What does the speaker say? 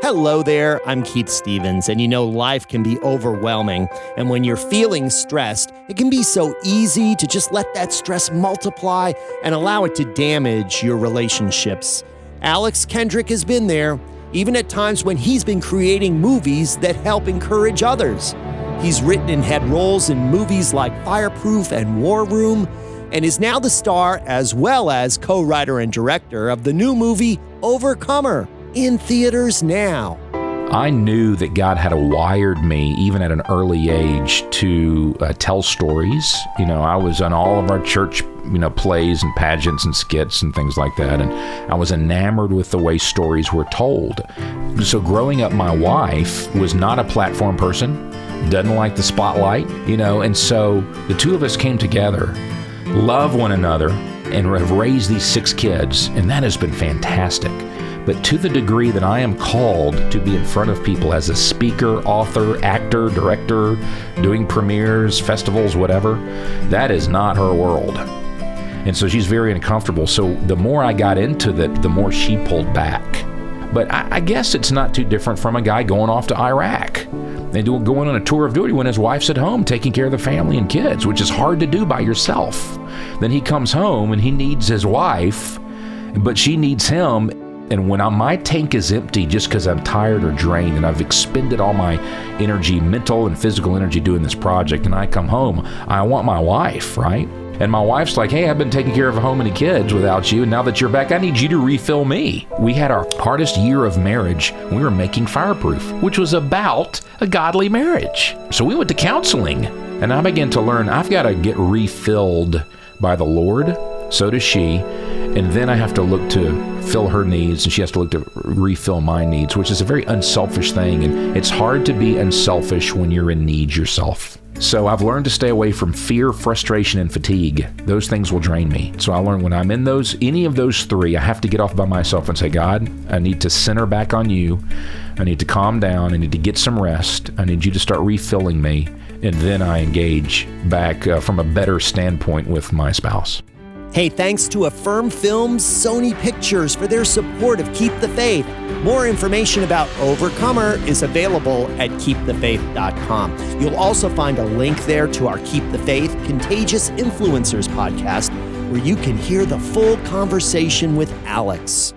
Hello there, I'm Keith Stevens, and life can be overwhelming. And when you're feeling stressed, it can be so easy to just let that stress multiply and allow it to damage your relationships. Alex Kendrick has been there, even at times when he's been creating movies that help encourage others. He's written and had roles in movies like Fireproof and War Room, and is now the star as well as co-writer and director of the new movie Overcomer, in theaters now. I knew that God had wired me, even at an early age, to tell stories. I was on all of our church, plays and pageants and skits and things like that. And I was enamored with the way stories were told. So growing up, my wife was not a platform person, doesn't like the spotlight, and so the two of us came together, love one another, and have raised these 6 kids. And that has been fantastic. But to the degree that I am called to be in front of people as a speaker, author, actor, director, doing premieres, festivals, whatever, that is not her world. And so she's very uncomfortable. So the more I got into that, the more she pulled back. But I guess it's not too different from a guy going off to Iraq and going on a tour of duty when his wife's at home taking care of the family and kids, which is hard to do by yourself. Then he comes home and he needs his wife, but she needs him. And when my tank is empty just because I'm tired or drained and I've expended all my energy, mental and physical energy doing this project, and I come home, I want my wife, right? And my wife's like, hey, I've been taking care of home and the kids without you, and now that you're back, I need you to refill me. We had our hardest year of marriage when we were making Fireproof, which was about a godly marriage. So we went to counseling, and I began to learn I've got to get refilled by the Lord. So does she. And then I have to look to fill her needs, and she has to look to refill my needs, which is a very unselfish thing. And it's hard to be unselfish when you're in need yourself. So I've learned to stay away from fear, frustration, and fatigue. Those things will drain me. So I learned when I'm in any of those 3, I have to get off by myself and say, God, I need to center back on you. I need to calm down. I need to get some rest. I need you to start refilling me. And then I engage back from a better standpoint with my spouse. Hey, thanks to Affirm Films, Sony Pictures for their support of Keep the Faith. More information about Overcomer is available at KeepTheFaith.com. You'll also find a link there to our Keep the Faith Contagious Influencers podcast, where you can hear the full conversation with Alex.